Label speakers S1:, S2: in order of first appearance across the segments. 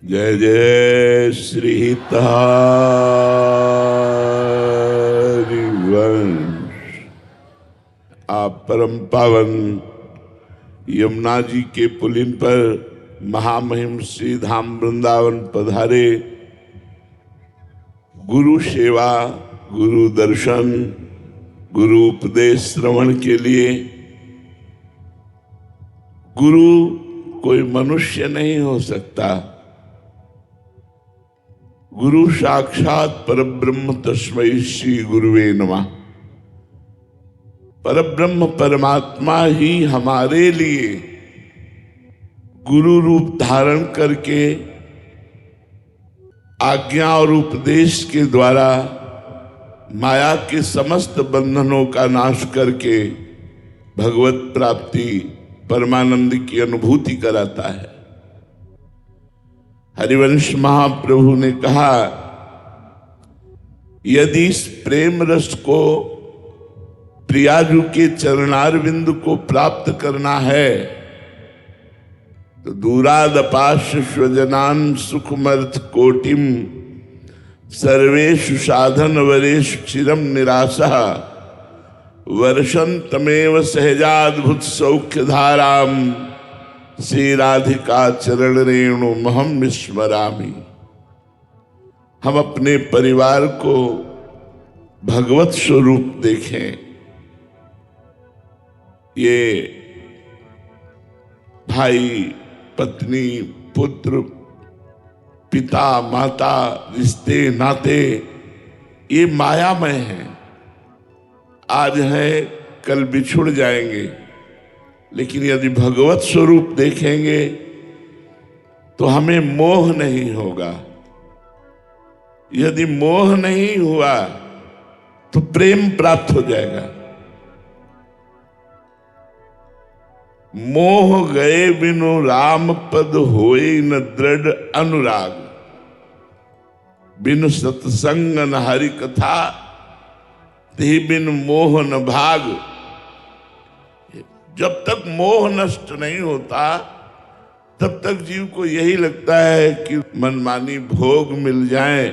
S1: जय जय श्री हरिवंश। आप परम पावन यमुना जी के पुलिन पर महामहिम श्री धाम वृंदावन पधारे। गुरु सेवा, गुरु दर्शन, गुरु उपदेश श्रवण के लिए। गुरु कोई मनुष्य नहीं हो सकता। गुरु साक्षात परब्रह्म, तस्मै श्री गुरुवे नमः। परब्रह्म परमात्मा ही हमारे लिए गुरु रूप धारण करके आज्ञा और उपदेश के द्वारा माया के समस्त बंधनों का नाश करके भगवत प्राप्ति, परमानंद की अनुभूति कराता है। हरिवंश महाप्रभु ने कहा, यदि इस प्रेम रस को प्रियाजू के चरणारविंद को प्राप्त करना है तो दूरादपाश स्वजनान सुखमर्थ कोटिम सर्वेषु साधन वरेषु चिरम निराशः वर्षन्तमेव सहजाद्भुत सौख्य धाराम श्री राधिका चरण रेणु महम विस्मरामि। हम अपने परिवार को भगवत स्वरूप देखें। ये भाई, पत्नी, पुत्र, पिता, माता, रिश्ते नाते ये मायामय हैं। आज है, कल बिछुड़ जाएंगे, लेकिन यदि भगवत स्वरूप देखेंगे तो हमें मोह नहीं होगा। यदि मोह नहीं हुआ तो प्रेम प्राप्त हो जाएगा। मोह गए बिनु राम पद होए न दृढ़ अनुराग, बिनु सत्संग न हरि कथा, ते बिन मोह न भाग। जब तक मोह नष्ट नहीं होता तब तक जीव को यही लगता है कि मनमानी भोग मिल जाए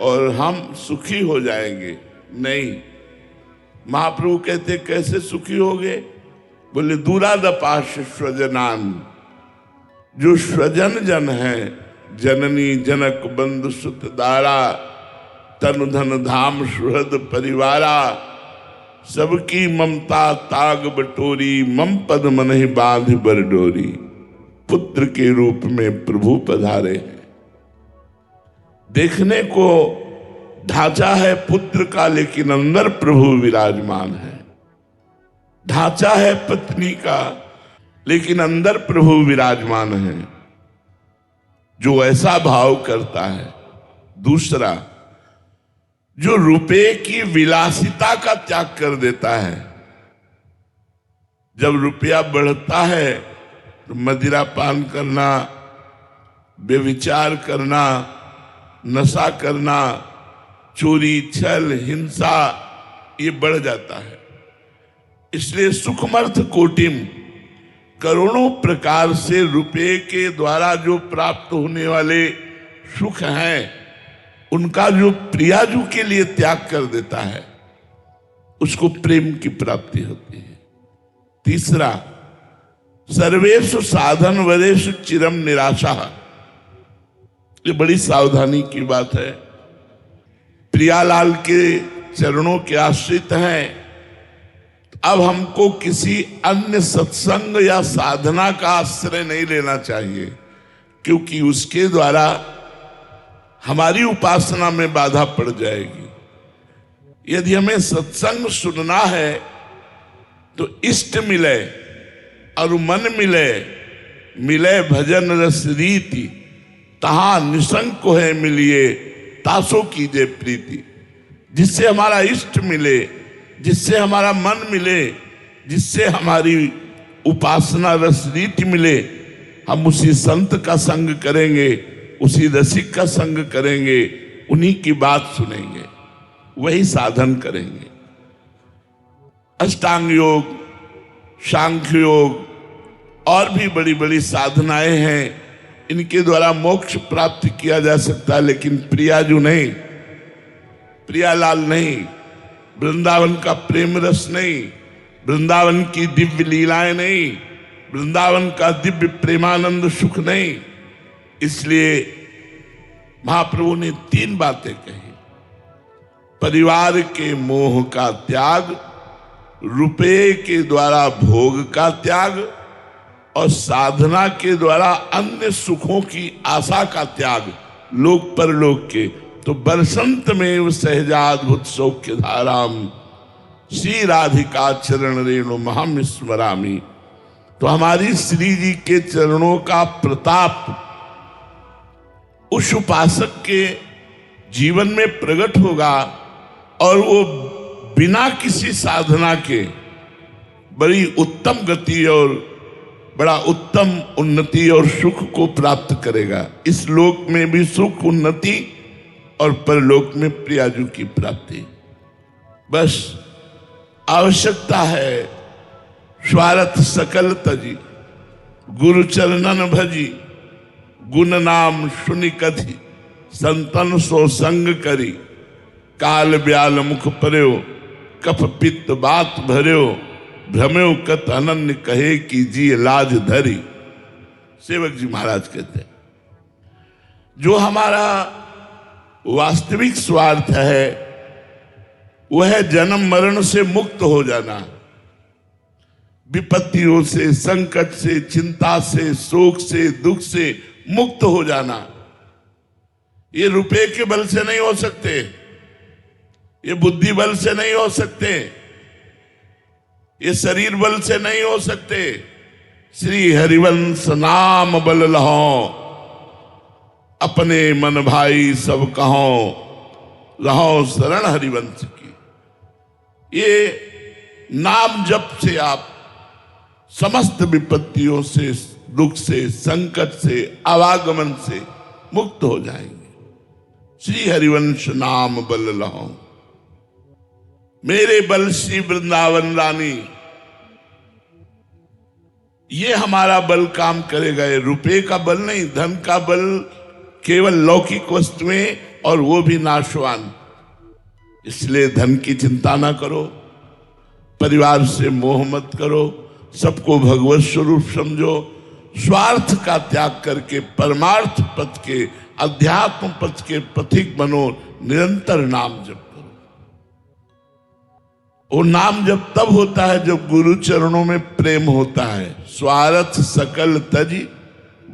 S1: और हम सुखी हो जाएंगे। नहीं, महाप्रभु कहते कैसे सुखी होगे? बोले दूरादपाश स्वजनान, जो स्वजन जन है, जननी जनक बंधु सुत दारा, तनु धन धाम सुहृद परिवारा, सबकी ममता ताग बटोरी, मम पद मनहि बांध बरडोरी। पुत्र के रूप में प्रभु पधारे हैं। देखने को ढांचा है पुत्र का, लेकिन अंदर प्रभु विराजमान है। ढांचा है पत्नी का, लेकिन अंदर प्रभु विराजमान है, जो ऐसा भाव करता है। दूसरा, जो रुपए की विलासिता का त्याग कर देता है। जब रुपया बढ़ता है तो मदिरा पान करना, व्यभिचार करना, नशा करना, चोरी, छल, हिंसा ये बढ़ जाता है। इसलिए सुखमर्थ कोटिम, करोड़ों प्रकार से रुपए के द्वारा जो प्राप्त होने वाले सुख हैं, उनका जो प्रियाजू के लिए त्याग कर देता है, उसको प्रेम की प्राप्ति होती है। तीसरा, सर्वेषु साधन वरेषु चिरम निराशा। ये बड़ी सावधानी की बात है। प्रियालाल के चरणों के आश्रित हैं, अब हमको किसी अन्य सत्संग या साधना का आश्रय नहीं लेना चाहिए, क्योंकि उसके द्वारा हमारी उपासना में बाधा पड़ जाएगी। यदि हमें सत्संग सुनना है तो इष्ट मिले और मन मिले, मिले भजन रस रीति, तहां निसंग को है मिलिए, तासो कीजे प्रीति। जिससे हमारा इष्ट मिले, जिससे हमारा मन मिले, जिससे हमारी उपासना रस रीति मिले, हम उसी संत का संग करेंगे, उसी रसिक का संग करेंगे, उन्हीं की बात सुनेंगे, वही साधन करेंगे। अष्टांग योग, सांख्य योग और भी बड़ी बड़ी साधनाएं हैं, इनके द्वारा मोक्ष प्राप्त किया जा सकता है, लेकिन प्रियाजू नहीं, प्रियालाल नहीं, वृंदावन का प्रेम रस नहीं, वृंदावन की दिव्य लीलाएं नहीं, वृंदावन का दिव्य प्रेमानंद सुख नहीं। इसलिए महाप्रभु ने 3 बातें कही। परिवार के मोह का त्याग, रुपये के द्वारा भोग का त्याग और साधना के द्वारा अन्य सुखों की आशा का त्याग, लोक परलोक के। तो बरसंत में सहजाद्भुत सौख्य धाराम श्री राधिका चरण रेणु महम स्मरामी। तो हमारी श्री जी के चरणों का प्रताप उस उपासक के जीवन में प्रकट होगा और वो बिना किसी साधना के बड़ी उत्तम गति और बड़ा उत्तम उन्नति और सुख को प्राप्त करेगा। इस लोक में भी सुख, उन्नति और परलोक में प्रियाजू की प्राप्ति। बस आवश्यकता है स्वार्थ सकल तजी, गुरु चरणन भजी, गुण नाम सुनि कथि, संतन सो संग करी, काल ब्याल मुख पर्यो, कफ पित्त बात भर्यो, भ्रम्यो कत अनन्य कहे कि जी लाज धरी। सेवक जी महाराज कहते हैं, जो हमारा वास्तविक स्वार्थ है वह जन्म मरण से मुक्त हो जाना, विपत्तियों से, संकट से, चिंता से, शोक से, दुख से मुक्त हो जाना। ये रुपए के बल से नहीं हो सकते, ये बुद्धि बल से नहीं हो सकते, ये शरीर बल से नहीं हो सकते। श्री हरिवंश नाम बल लहो, अपने मन भाई सब कहो, रहो शरण हरिवंश की। ये नाम जप से आप समस्त विपत्तियों से, दुख से, संकट से, आवागमन से मुक्त हो जाएंगे। श्री हरिवंश नाम बल लहो, मेरे बल श्री वृंदावन रानी। ये हमारा बल काम करेगा। ये रुपए का बल नहीं, धन का बल केवल लौकिक वस्तुएं, और वो भी नाशवान। इसलिए धन की चिंता ना करो, परिवार से मोह मत करो, सबको भगवत स्वरूप समझो, स्वार्थ का त्याग करके परमार्थ पथ के, अध्यात्म पथ के पथिक बनो, निरंतर नाम जप करो। वो नाम जप तब होता है जब गुरु चरणों में प्रेम होता है। स्वार्थ सकल तजी,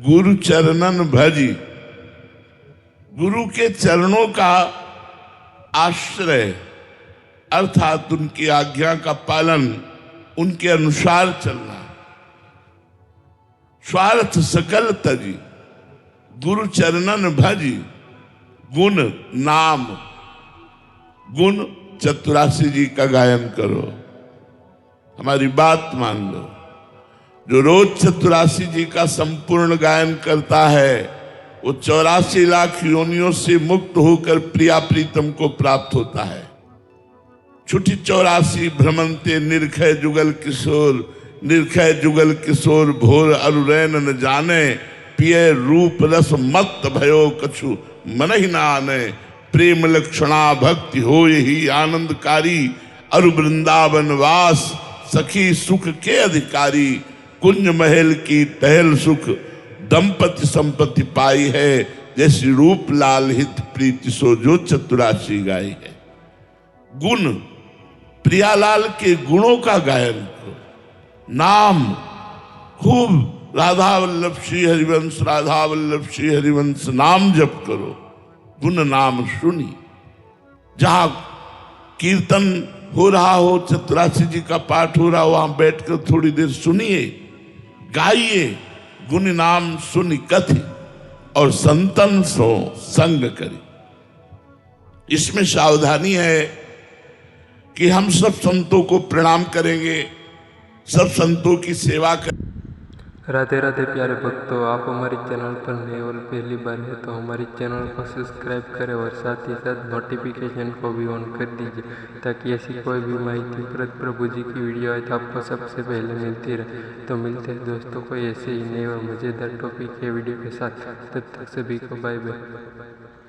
S1: गुरु चरणन भजी। गुरु के चरणों का आश्रय अर्थात उनकी आज्ञा का पालन, उनके अनुसार चलना। स्वार्थ सकल तजी, गुरु चरणन भजी। गुण नाम, गुण चतुरासी जी का गायन करो। हमारी बात मान लो, जो रोज चतुरासी जी का संपूर्ण गायन करता है वो 84 लाख योनियों से मुक्त होकर प्रिया प्रीतम को प्राप्त होता है। छुटी 84 भ्रमंते निर्खय जुगल किशोर, निर्खय जुगल किशोर भोर अरुरैन न जाने, पिय रूप रस मत भयो कछु मन ही ना आने। प्रेम लक्षणा भक्ति हो यही आनंदकारी, अरु वृंदावन वास सखी सुख के अधिकारी। कुंज महल की टहल सुख, दंपति संपत्ति पाई है, जैसी रूप लाल हित प्रीति सो जो चतुरासी गाई है। गुण, प्रियालाल के गुणों का गायन करो। नाम, खूब राधा वल्लभ श्री हरिवंश, राधा वल्लभ श्री हरिवंश नाम जप करो। गुण नाम सुनी, जहां कीर्तन हो रहा हो, चतुरासी जी का पाठ हो रहा हो, वहां बैठकर थोड़ी देर सुनिए, गाइए। गुण नाम सुनि कथि, और संतन सो संग करी। इसमें सावधानी है कि हम सब संतों को प्रणाम करेंगे, सब संतों की सेवा करेंगे।
S2: राधे राधे प्यारे भक्तों, आप हमारे चैनल पर नए और पहली बार है तो हमारे चैनल को सब्सक्राइब करें और साथ ही साथ नोटिफिकेशन को भी ऑन कर दीजिए ताकि ऐसी कोई भी माहिती प्रभु जी की वीडियो आए तो आपको सबसे पहले मिलती रहे। तो मिलते हैं दोस्तों को ऐसे ही नए और मज़ेदार टॉपिक के वीडियो के साथ। तब तक सभी को बाय बाय।